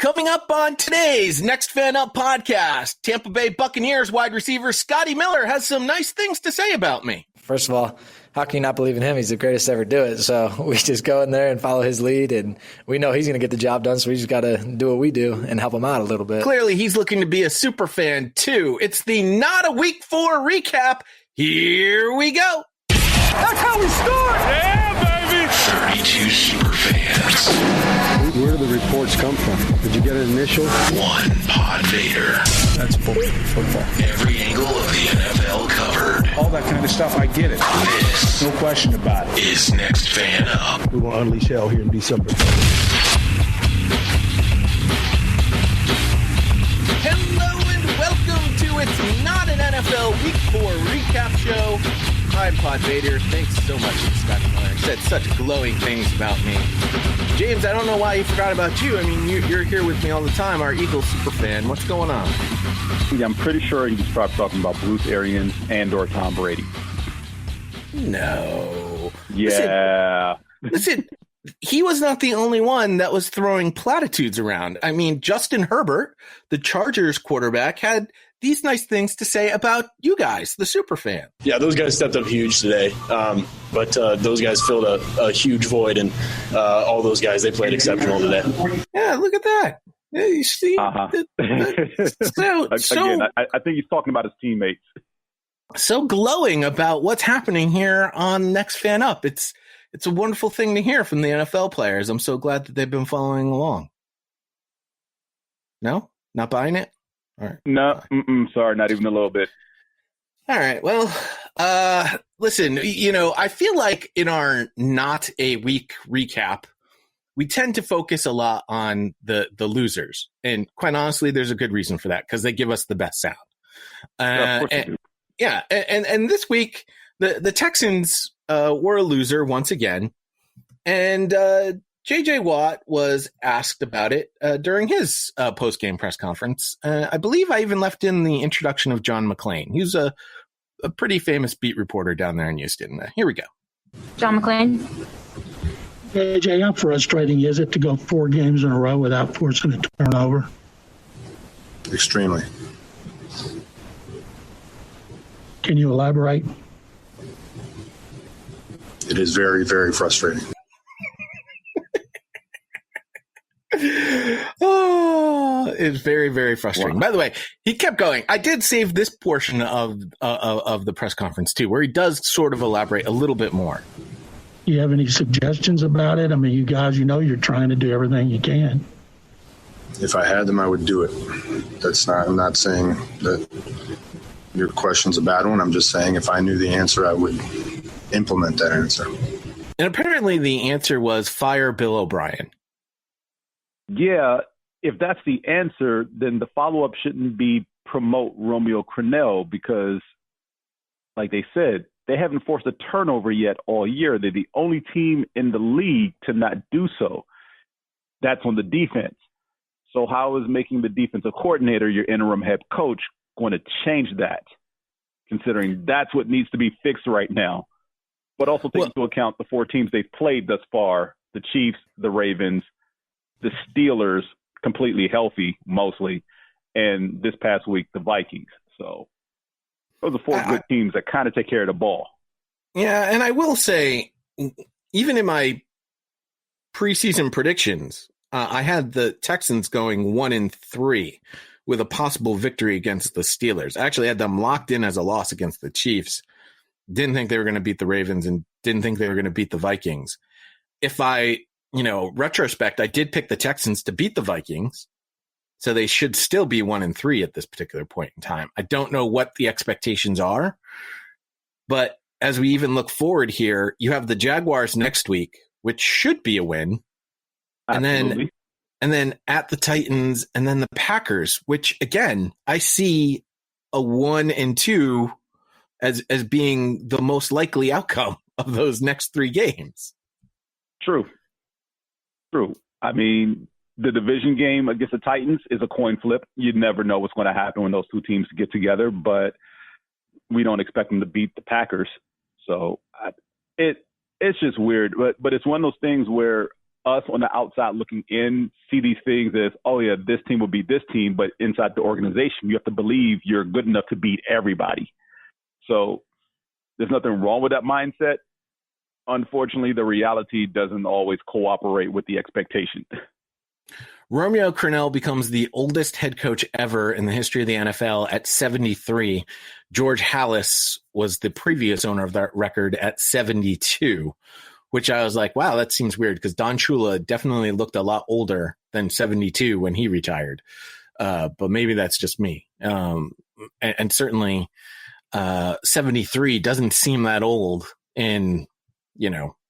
Coming up on today's Next Fan Up podcast, Tampa Bay Buccaneers wide receiver Scotty Miller has some nice things to say about me. First of all, how can you not believe in him? He's the greatest to ever do it. So we just go in there and follow his lead, and we know he's going to get the job done, so we just got to do what we do and help him out a little bit. Clearly, he's looking to be a super fan, too. It's the Not a Week 4 recap. Here we go. That's how we start! Yeah, baby! 32 super fans. Where do the reports come from? Did you get an initial? One PodVader. That's football. Every angle of the NFL covered. All that kind of stuff, I get it. This, no question about it, is Next Fan Up. We're going to unleash hell here in December. Hello and welcome to It's Not an NFL Week 4 recap show. I'm PodVader. Thanks so much to Scotty Miller. Said such glowing things about me. James, I don't know why he forgot about you. I mean, you're here with me all the time, our Eagles super fan. What's going on? Yeah, I'm pretty sure he was probably talking about Bruce Arians and or Tom Brady. No. Yeah. Listen, he was not the only one that was throwing platitudes around. I mean, Justin Herbert, the Chargers quarterback, had these nice things to say about you guys, the super fan. Yeah, those guys stepped up huge today. But those guys filled a huge void, and all those guys, they played exceptional today. Yeah, look at that. Yeah, you see? Again, I think he's talking about his teammates. So glowing about what's happening here on Next Fan Up. It's a wonderful thing to hear from the NFL players. I'm so glad that they've been following along. No? Not buying it? All right. No, sorry, not even a little bit. All right. Well, listen, I feel like in our Not a Week recap, we tend to focus a lot on the losers. And quite honestly, there's a good reason for that, because they give us the best sound. And this week, the Texans were a loser once again. And J.J. Watt was asked about it during his post-game press conference. I believe I even left in the introduction of John McClain. He's a pretty famous beat reporter down there in Houston. Here we go. John McClain. J.J., how frustrating is it to go 4 games in a row without forcing a turnover? Extremely. Can you elaborate? It is very, very frustrating. Oh, it's very, very frustrating. Wow. By the way, he kept going. I did save this portion of the press conference too, where he does sort of elaborate a little bit more. You have any suggestions about it? I mean, you guys, you're trying to do everything you can. If I had them, I would do it. I'm not saying that your question's a bad one. I'm just saying if I knew the answer, I would implement that answer. And apparently the answer was fire Bill O'Brien. Yeah, if that's the answer, then the follow-up shouldn't be promote Romeo Crennel, because, like they said, they haven't forced a turnover yet all year. They're the only team in the league to not do so. That's on the defense. So how is making the defensive coordinator your interim head coach going to change that, considering that's what needs to be fixed right now? But also take into account the 4 teams they've played thus far, the Chiefs, the Ravens, the Steelers, completely healthy mostly, and this past week, the Vikings. So those are 4 good teams that kind of take care of the ball. Yeah, and I will say, even in my preseason predictions, I had the Texans going 1-3 with a possible victory against the Steelers. I actually had them locked in as a loss against the Chiefs. Didn't think they were going to beat the Ravens and didn't think they were going to beat the Vikings. If I retrospect, I did pick the Texans to beat the Vikings, so they should still be 1-3 at this particular point in time. I don't know what the expectations are, but as we even look forward here, you have the Jaguars next week, which should be a win, and then at the Titans, and then the Packers, which again I see a 1-2 as being the most likely outcome of those next 3 games. True. I mean, the division game against the Titans is a coin flip. You never know what's going to happen when those 2 teams get together, but we don't expect them to beat the Packers. So it's just weird. But it's one of those things where us on the outside looking in see these things as, oh, yeah, this team will beat this team. But inside the organization, you have to believe you're good enough to beat everybody. So there's nothing wrong with that mindset. Unfortunately, the reality doesn't always cooperate with the expectation. Romeo Crennel becomes the oldest head coach ever in the history of the NFL at 73. George Halas was the previous owner of that record at 72, which I was like, wow, that seems weird because Don Shula definitely looked a lot older than 72 when he retired. But maybe that's just me. And certainly 73 doesn't seem that old in,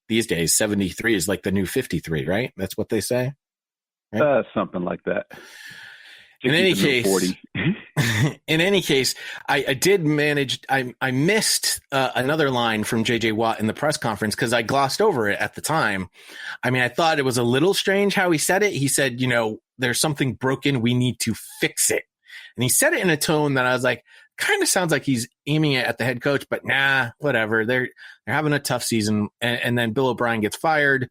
these days. 73 is like the new 53, right? That's what they say. Right? Something like that. In any case, I did manage. I missed another line from J.J. Watt in the press conference because I glossed over it at the time. I mean, I thought it was a little strange how he said it. He said, there's something broken. We need to fix it. And he said it in a tone that I was like, kind of sounds like he's aiming it at the head coach, but nah, whatever. They're having a tough season. And then Bill O'Brien gets fired.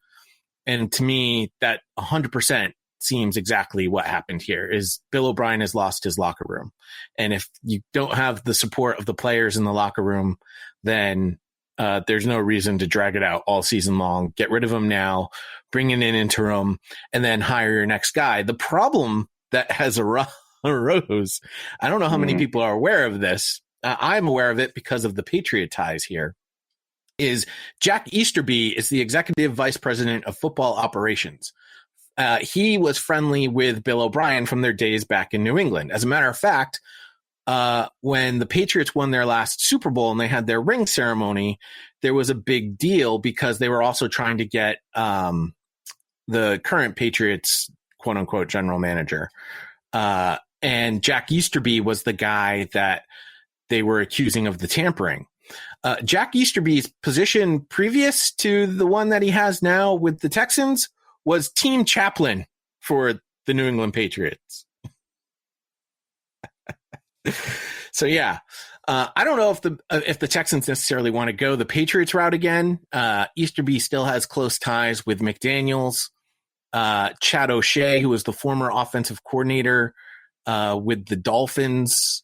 And to me, that 100% seems exactly what happened here is Bill O'Brien has lost his locker room. And if you don't have the support of the players in the locker room, then there's no reason to drag it out all season long. Get rid of him now, bring in an interim, and then hire your next guy. The problem that has arose, I don't know how many people are aware of this. I'm aware of it because of the Patriot ties here, is Jack Easterby is the executive vice president of football operations. He was friendly with Bill O'Brien from their days back in New England. As a matter of fact, when the Patriots won their last Super Bowl and they had their ring ceremony, there was a big deal because they were also trying to get the current Patriots, quote unquote, general manager. And Jack Easterby was the guy that they were accusing of the tampering. Jack Easterby's position previous to the one that he has now with the Texans was team chaplain for the New England Patriots. So yeah, I don't know if the Texans necessarily want to go the Patriots route again. Easterby still has close ties with McDaniels, Chad O'Shea, who was the former offensive coordinator with the Dolphins.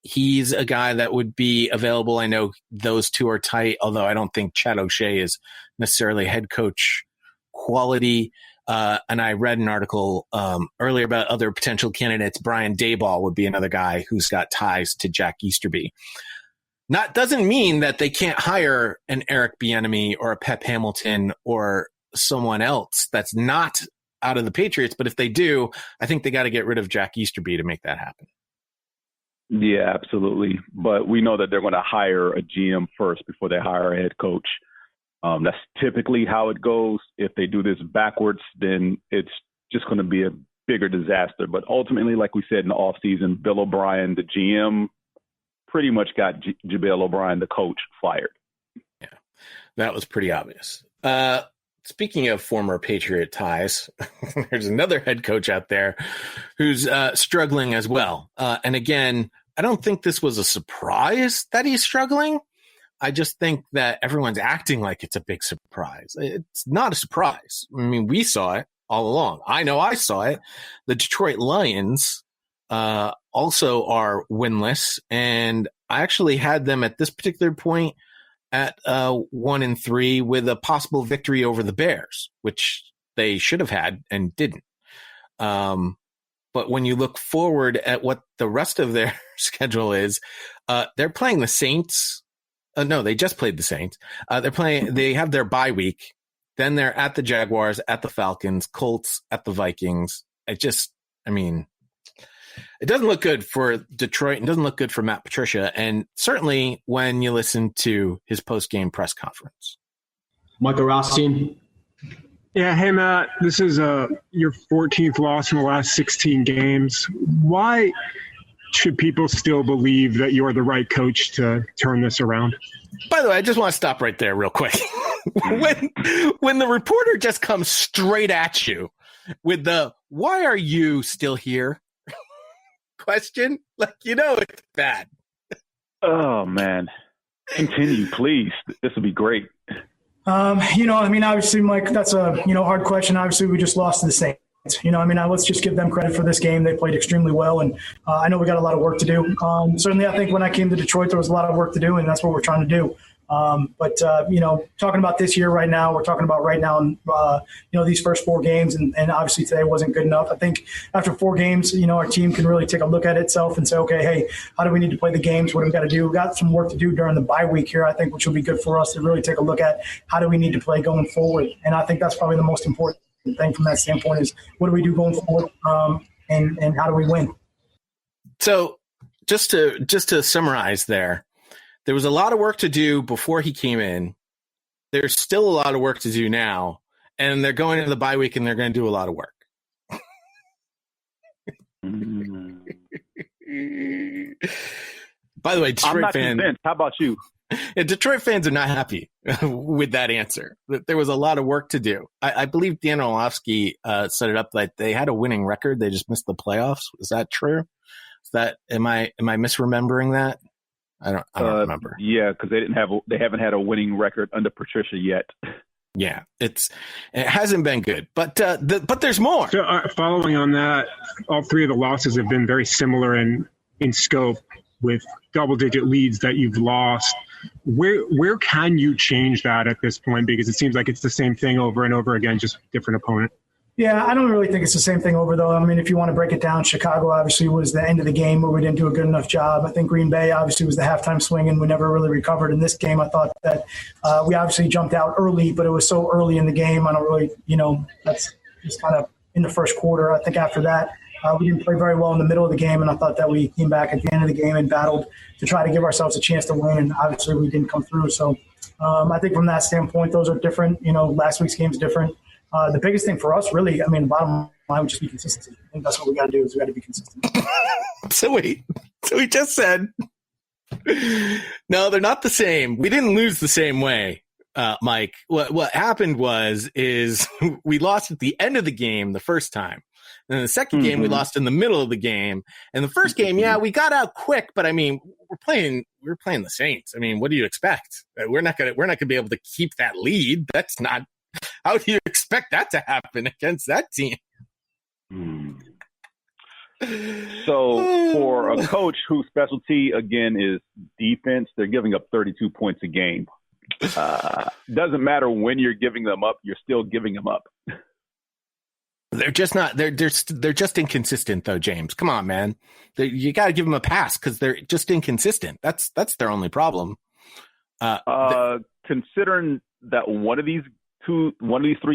He's a guy that would be available. I know those two are tight, although I don't think Chad O'Shea is necessarily head coach quality. And I read an article earlier about other potential candidates. Brian Daboll would be another guy who's got ties to Jack Easterby. Doesn't mean that they can't hire an Eric Bieniemy or a Pep Hamilton or someone else that's not out of the Patriots. But if they do, I think they got to get rid of Jack Easterby to make that happen. Yeah, absolutely. But we know that they're going to hire a GM first before they hire a head coach. That's typically how it goes. If they do this backwards, then it's just going to be a bigger disaster. But ultimately, like we said in the offseason, Bill O'Brien, the GM, pretty much got Bill O'Brien, the coach, fired. Yeah, that was pretty obvious. Speaking of former Patriot ties, there's another head coach out there who's struggling as well. And again, I don't think this was a surprise that he's struggling. I just think that everyone's acting like it's a big surprise. It's not a surprise. I mean, we saw it all along. I know I saw it. The Detroit Lions also are winless, and I actually had them at this particular point at 1-3 with a possible victory over the Bears, which they should have had and didn't. But when you look forward at what the rest of their schedule is, they're playing the Saints. No, they just played the Saints. They have their bye week. Then they're at the Jaguars, at the Falcons, Colts, at the Vikings. It doesn't look good for Detroit. It doesn't look good for Matt Patricia. And certainly when you listen to his post-game press conference. Michael Rothstein. Yeah, hey, Matt. This is your 14th loss in the last 16 games. Why should people still believe that you're the right coach to turn this around? By the way, I just want to stop right there real quick. when the reporter just comes straight at you with the, why are you still here? question, it's bad. Oh, man. Continue, please. This will be great. Obviously, Mike, that's a, hard question. Obviously, we just lost to the Saints. Let's just give them credit for this game. They played extremely well, and I know we got a lot of work to do. Certainly, I think when I came to Detroit, there was a lot of work to do, and that's what we're trying to do. Talking about this year right now, we're talking about right now, these first 4 games, and obviously today wasn't good enough. I think after 4 games, our team can really take a look at itself and say, okay, hey, how do we need to play the games? What do we got to do? We've got some work to do during the bye week here, I think, which will be good for us to really take a look at how do we need to play going forward. And I think that's probably the most important thing from that standpoint is what do we do going forward, and how do we win? So just to summarize there was a lot of work to do before he came in. There's still a lot of work to do now, and they're going into the bye week and they're going to do a lot of work. By the way, Detroit fans, how about you? Detroit fans are not happy with that answer. There was a lot of work to do. I believe Dan Orlovsky set it up that they had a winning record. They just missed the playoffs. Is that true? Am I misremembering that? I don't remember. Yeah, because they haven't had a winning record under Patricia yet. Yeah, it hasn't been good, but there's more. So following on that, all 3 of the losses have been very similar in scope, with double-digit leads that you've lost. Where can you change that at this point? Because it seems like it's the same thing over and over again, just different opponent. Yeah, I don't really think it's the same thing over, though. If you want to break it down, Chicago obviously was the end of the game where we didn't do a good enough job. I think Green Bay obviously was the halftime swing, and we never really recovered. In this game, I thought that we obviously jumped out early, but it was so early in the game. I don't really, that's just kind of in the first quarter. I think after that, we didn't play very well in the middle of the game, and I thought that we came back at the end of the game and battled to try to give ourselves a chance to win, and obviously we didn't come through. So I think from that standpoint, those are different. Last week's game's different. The biggest thing for us, really, the bottom line would just be consistency. I think that's what we got to do is we got to be consistent. So he just said, no, they're not the same. We didn't lose the same way, Mike. What happened is we lost at the end of the game the first time. And then the second game we lost in the middle of the game. And the first game, we got out quick, but we're playing the Saints. What do you expect? We're not gonna be able to keep that lead. That's not. How do you expect that to happen against that team? So for a coach whose specialty, again, is defense, they're giving up 32 points a game. Doesn't matter when you're giving them up, you're still giving them up. They're just not. They're just inconsistent, though, James. Come on, man. You got to give them a pass because they're just inconsistent. That's their only problem. Considering that one of these 3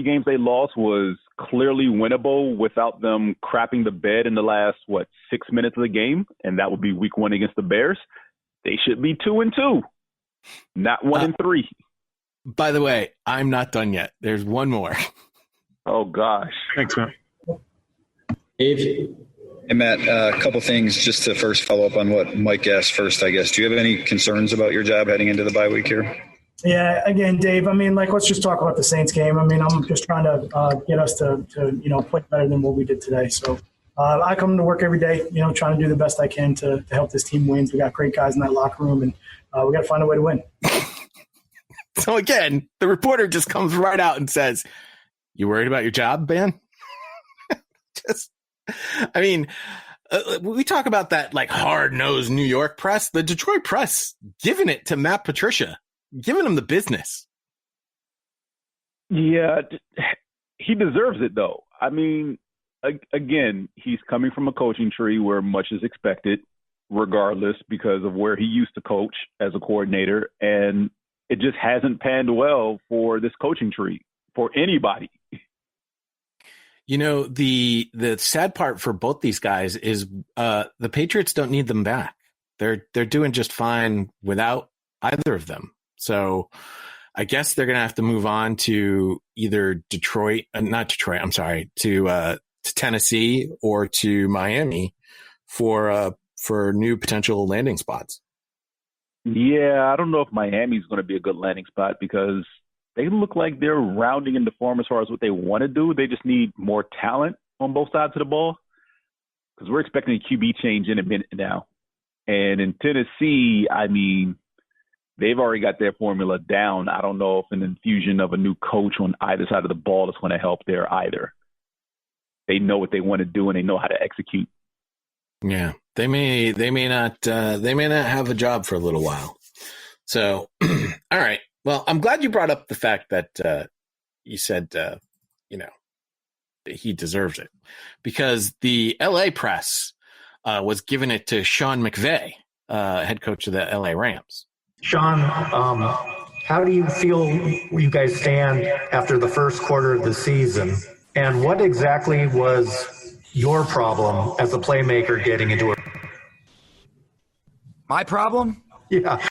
games they lost was clearly winnable without them crapping the bed in the last 6 minutes of the game, and that would be week 1 against the Bears. They should be 2-2, not 1-3. By the way, I'm not done yet. There's one more. Oh gosh! Thanks, Matt. Dave. Hey, Matt. A couple things just to first follow up on what Mike asked first. I guess. Do you have any concerns about your job heading into the bye week here? Yeah, again, Dave, let's just talk about the Saints game. I'm just trying to get us to play better than what we did today. So I come to work every day, trying to do the best I can to help this team win. We got great guys in that locker room, and we got to find a way to win. So, again, the reporter just comes right out and says, you worried about your job, man? We talk about that, hard-nosed New York press. The Detroit press giving it to Matt Patricia. Giving him the business. Yeah, he deserves it, though. Again, he's coming from a coaching tree where much is expected, regardless, because of where he used to coach as a coordinator, and it just hasn't panned well for this coaching tree, for anybody. The sad part for both these guys is the Patriots don't need them back. They're doing just fine without either of them. So I guess they're going to have to move on to either to Tennessee or to Miami for new potential landing spots. Yeah, I don't know if Miami's going to be a good landing spot because they look like they're rounding into form as far as what they want to do. They just need more talent on both sides of the ball because we're expecting a QB change in a minute now. And in Tennessee, they've already got their formula down. I don't know if an infusion of a new coach on either side of the ball is going to help there either. They know what they want to do and they know how to execute. Yeah, they may not have a job for a little while. So, all right. Well, I'm glad you brought up the fact that you said he deserves it, because the LA press was giving it to Sean McVay, head coach of the LA Rams. Sean, how do you feel you guys stand after the first quarter of the season? And what exactly was your problem as a playmaker getting into it? My problem? Yeah.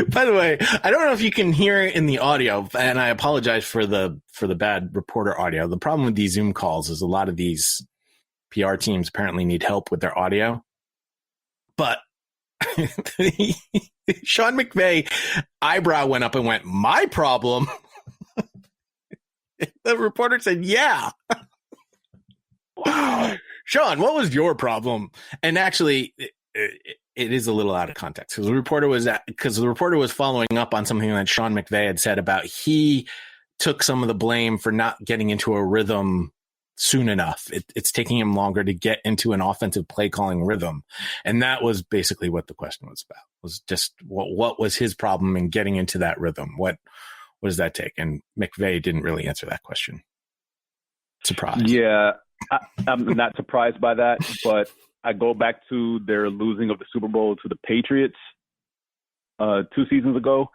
By the way, I don't know if you can hear it in the audio, and I apologize for the bad reporter audio. The problem with these Zoom calls is a lot of these PR teams apparently need help with their audio. But Sean McVay eyebrow went up and went, "My problem?" The reporter said, "Yeah." Wow. Sean, what was your problem? And actually, it is a little out of context because the reporter was following up on something that Sean McVay had said about he took some of the blame for not getting into a rhythm soon enough. It's taking him longer to get into an offensive play calling rhythm. And that was basically what the question was about, was just what was his problem in getting into that rhythm? What does that take? And McVay didn't really answer that question. Surprise. Yeah, I'm not surprised by that, but I go back to their losing of the Super Bowl to the Patriots 2 seasons ago.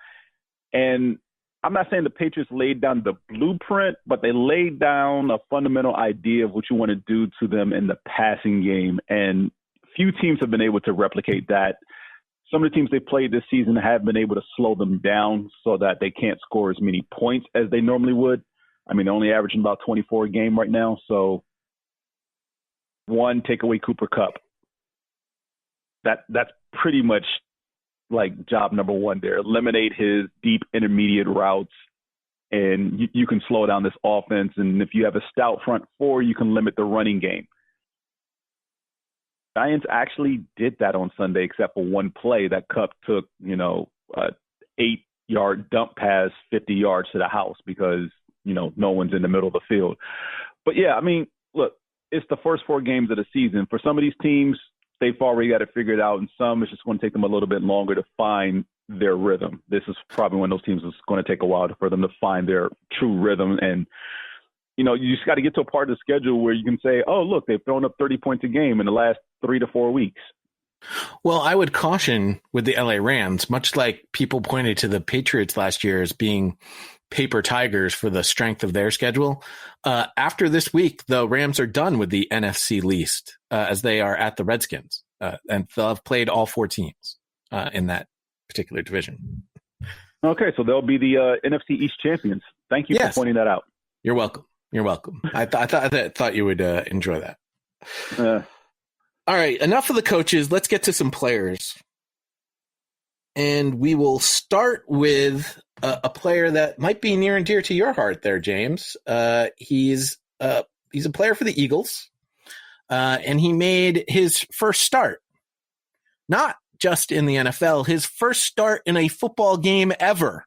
And I'm not saying the Patriots laid down the blueprint, but they laid down a fundamental idea of what you want to do to them in the passing game. And few teams have been able to replicate that. Some of the teams they played this season have been able to slow them down so that they can't score as many points as they normally would. I mean, they're only averaging about 24 a game right now. So, one, take away Cooper Kupp. That's pretty much like job number one there. Eliminate his deep intermediate routes, and you can slow down this offense. And if you have a stout front four, you can limit the running game. Giants actually did that on Sunday, except for one play that Kupp took, 8-yard dump pass, 50 yards to the house because, no one's in the middle of the field. But yeah, I mean, look, it's the first 4 games of the season. For some of these teams, they've already got to figure it out, and some it's just going to take them a little bit longer to find their rhythm. This is probably one of those teams that's going to take a while for them to find their true rhythm. And, you just got to get to a part of the schedule where you can say, oh, look, they've thrown up 30 points a game in the last 3 to 4 weeks. Well, I would caution with the LA Rams, much like people pointed to the Patriots last year as being paper tigers for the strength of their schedule. After this week, the Rams are done with the NFC least as they are at the Redskins, and they'll have played all 4 teams in that particular division. Okay, so they'll be the NFC East champions. Thank you for pointing that out. You're welcome. You're welcome. I thought you would enjoy that. All right, enough of the coaches. Let's get to some players. And we will start with a player that might be near and dear to your heart there, James. He's a player for the Eagles, and he made his first start, not just in the NFL, his first start in a football game ever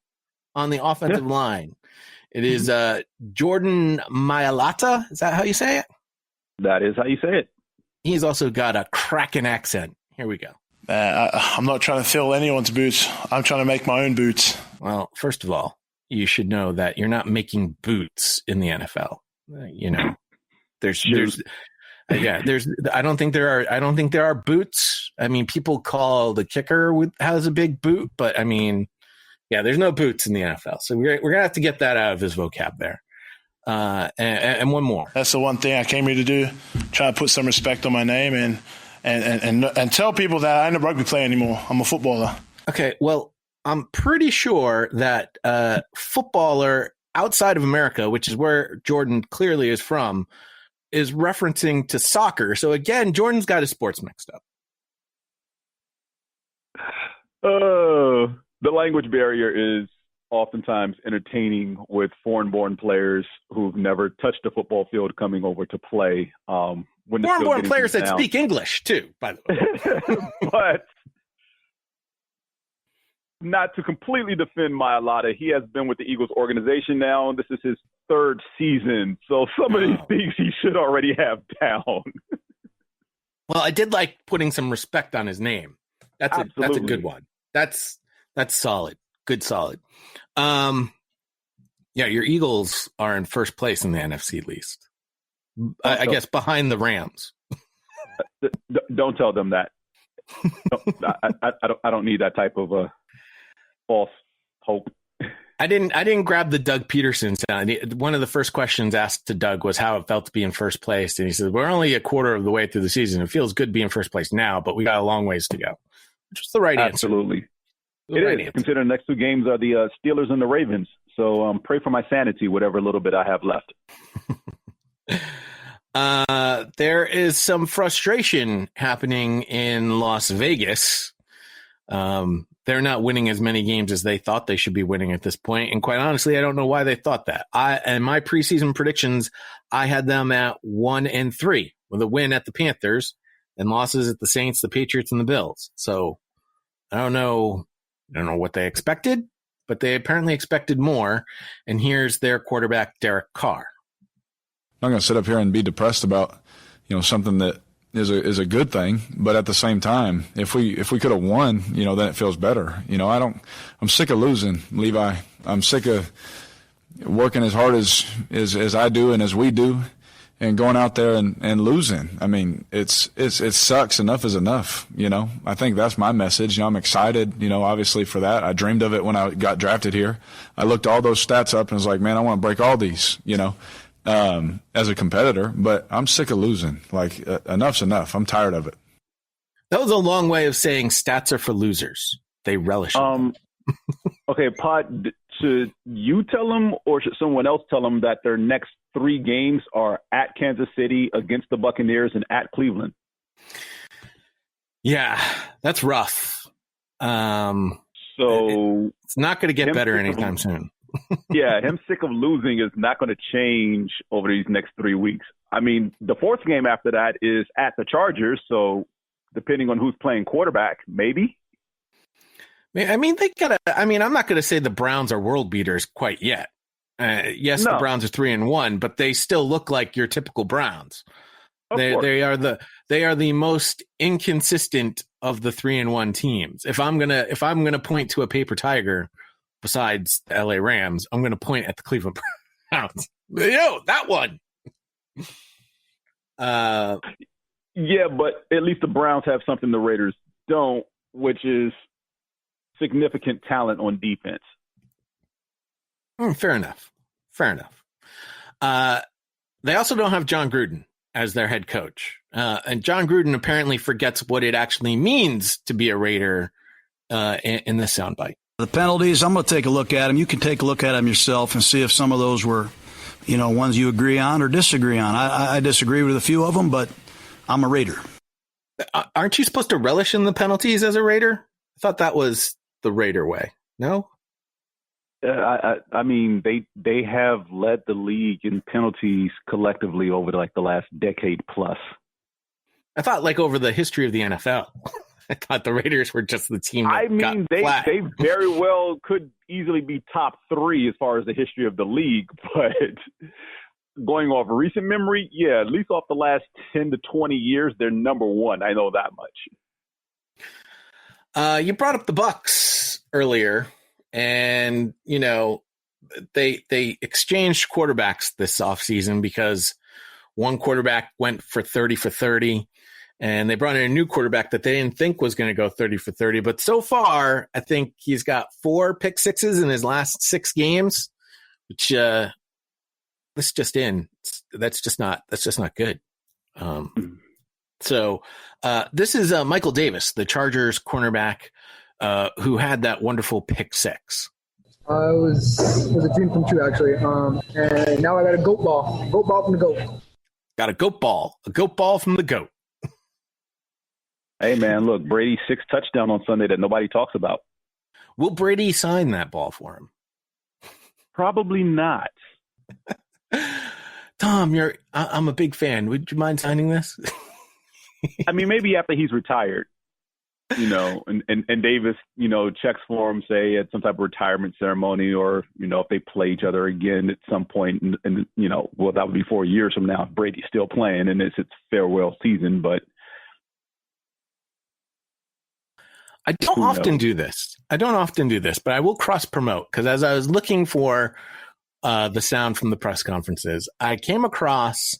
on the offensive line. It is Jordan Mailata. Is that how you say it? That is how you say it. He's also got a cracking accent. Here we go. I'm not trying to fill anyone's boots. I'm trying to make my own boots. Well, first of all, you should know that you're not making boots in the NFL. I don't think there are boots. I mean, people call the kicker has a big boot, but I mean, there's no boots in the NFL. So we're gonna have to get that out of his vocab there. And one more. That's the one thing I came here to do. Try to put some respect on my name and tell people that I ain't a rugby player anymore. I'm a footballer. Okay, well, I'm pretty sure that footballer outside of America, which is where Jordan clearly is from, is referencing to soccer. So again, Jordan's got his sports mixed up. The language barrier is oftentimes entertaining with foreign-born players who've never touched a football field coming over to play. Foreign-born players that speak English, too, by the way. not to completely defend Mailata, he has been with the Eagles organization now. This is his third season. So some of these things he should already have down. Well, I did like putting some respect on his name. That's a good one. That's solid. Good, solid. Yeah, your Eagles are in first place in the NFC least. I guess behind the Rams. Don't tell them that. I don't need that type of false hope. I didn't grab the Doug Peterson sound. One of the first questions asked to Doug was how it felt to be in first place, and he said, "We're only a quarter of the way through the season. It feels good to be in first place now, but we got a long ways to go." Which was the right answer. Absolutely, it is. Considering the next two games are the Steelers and the Ravens, so pray for my sanity, whatever little bit I have left. There is some frustration happening in Las Vegas. They're not winning as many games as they thought they should be winning at this point. And quite honestly, I don't know why they thought that. And my preseason predictions, I had them at 1-3 with a win at the Panthers and losses at the Saints, the Patriots, and the Bills. So I don't know what they expected, but they apparently expected more. And here's their quarterback, Derek Carr. I'm not going to sit up here and be depressed about, something that is a good thing, but at the same time, if we could have won, then it feels better. I'm sick of losing, Levi. I'm sick of working as hard as I do and as we do, and going out there and losing. I mean, it sucks. Enough is enough. I think that's my message. I'm excited, obviously for that. I dreamed of it when I got drafted here. I looked all those stats up and was like, man, I want to break all these, as a competitor, but I'm sick of losing. Like, enough's enough. I'm tired of it. That was a long way of saying stats are for losers. They relish them. Okay, Pod, should you tell them or should someone else tell them that their next 3 games are at Kansas City, against the Buccaneers, and at Cleveland? Yeah, that's rough. So it's not going to get better anytime soon. Yeah, him sick of losing is not going to change over these next 3 weeks. I mean, the 4th game after that is at the Chargers, so depending on who's playing quarterback, maybe. I mean, I'm not going to say the Browns are world beaters quite yet. Yes, no. The Browns are 3-1, but they still look like your typical Browns. They are the most inconsistent of the 3-1 teams. If I'm gonna point to a paper tiger besides the LA Rams, I'm going to point at the Cleveland Browns. That one. Yeah, but at least the Browns have something the Raiders don't, which is significant talent on defense. Fair enough. They also don't have John Gruden as their head coach. And John Gruden apparently forgets what it actually means to be a Raider in this soundbite. The penalties, I'm going to take a look at them. You can take a look at them yourself and see if some of those were, ones you agree on or disagree on. I disagree with a few of them, but I'm a Raider. Aren't you supposed to relish in the penalties as a Raider? I thought that was the Raider way. No? I mean, they have led the league in penalties collectively over the last decade plus. I thought over the history of the NFL. I thought the Raiders were just the team that they very well could easily be top 3 as far as the history of the league, but going off recent memory, yeah, at least off the last 10 to 20 years, they're number 1. I know that much. You brought up the Bucs earlier, and they exchanged quarterbacks this offseason because one quarterback went for 30 for 30. And they brought in a new quarterback that they didn't think was going to go 30 for 30. But so far, I think he's got 4 pick sixes in his last 6 games, which that's just not good. So this is Michael Davis, the Chargers cornerback, who had that wonderful pick 6. It was a dream come true, actually. And now I got a goat ball from the goat. Got a goat ball from the goat. Hey, man, look, Brady's 6th touchdown on Sunday that nobody talks about. Will Brady sign that ball for him? Probably not. Tom, I'm a big fan. Would you mind signing this? I mean, maybe after he's retired. you know, and Davis, you know, checks for him, say at some type of retirement ceremony, or, you know, if they play each other again at some point, and you know, well, that would be 4 years from now if Brady's still playing and it's its farewell season. But I don't often do this, but I will cross promote, because as I was looking for the sound from the press conferences, I came across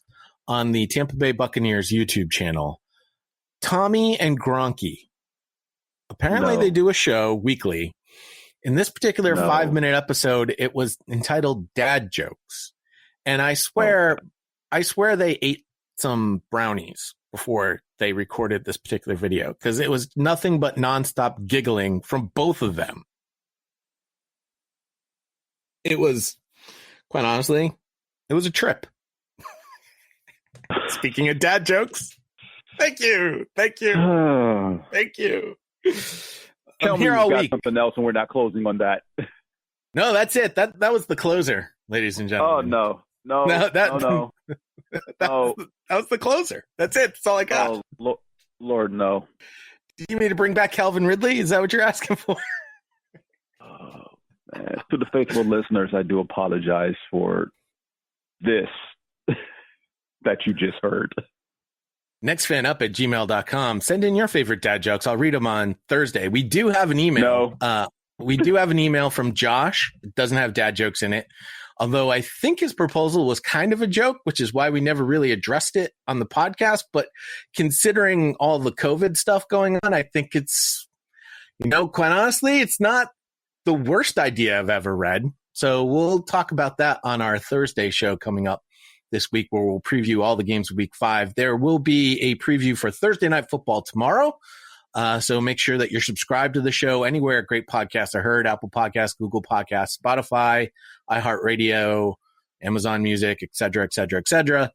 on the Tampa Bay Buccaneers YouTube channel, Tommy and Gronky. Apparently they do a show weekly. In this particular 5-minute episode, it was entitled Dad Jokes. And I swear they ate some brownies before they recorded this particular video, because it was nothing but nonstop giggling from both of them. It was, quite honestly, it was a trip. Speaking of dad jokes, thank you. Thank you. Tell me you got something else and we're not closing on that. No, that's it. That was the closer, ladies and gentlemen. Oh, no. That was the closer. That's it. That's all I got. Oh, Lord, no. Do you need me to bring back Calvin Ridley? Is that what you're asking for? Oh, man. To the faithful listeners, I do apologize for this that you just heard. nextfanup@gmail.com. Send in your favorite dad jokes. I'll read them on Thursday. We do have an email. We do have an email from Josh. It doesn't have dad jokes in it, although I think his proposal was kind of a joke, which is why we never really addressed it on the podcast. But considering all the COVID stuff going on, I think it's, you know, quite honestly, it's not the worst idea I've ever read. So we'll talk about that on our Thursday show coming up this week, where we'll preview all the games of week 5. There will be a preview for Thursday Night Football tomorrow. So make sure that you're subscribed to the show anywhere great podcasts are heard: Apple Podcasts, Google Podcasts, Spotify, iHeartRadio, Amazon Music, et cetera, et cetera, et cetera.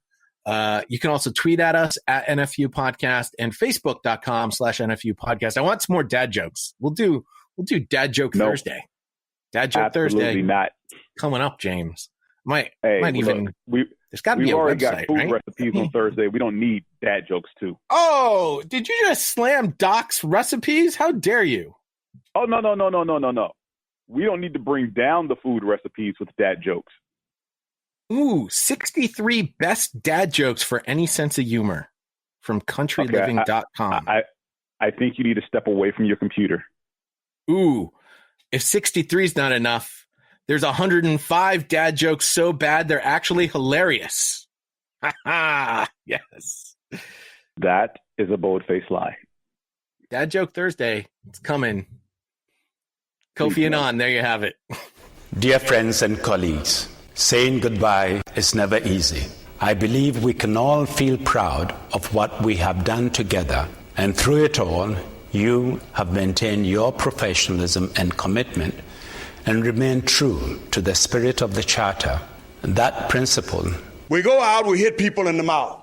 You can also tweet at us at NFU Podcast and Facebook.com/NFU Podcast. I want some more dad jokes. We'll do Dad Joke Thursday. Dad Joke Absolutely Thursday. Not. Coming up, James. There's got to be We've a already website, got food right? recipes on Thursday. We don't need dad jokes too. Oh, did you just slam Doc's recipes? How dare you? Oh, no. We don't need to bring down the food recipes with dad jokes. Ooh, 63 best dad jokes for any sense of humor from countryliving.com. I think you need to step away from your computer. Ooh, if 63 is not enough, there's 105 dad jokes so bad they're actually hilarious. Ha ha! Yes. That is a bold-faced lie. Dad Joke Thursday. It's coming. Kofi Annan, there you have it. Dear friends and colleagues, saying goodbye is never easy. I believe we can all feel proud of what we have done together, and through it all, you have maintained your professionalism and commitment and remain true to the spirit of the Charter. That principle. We go out, we hit people in the mouth.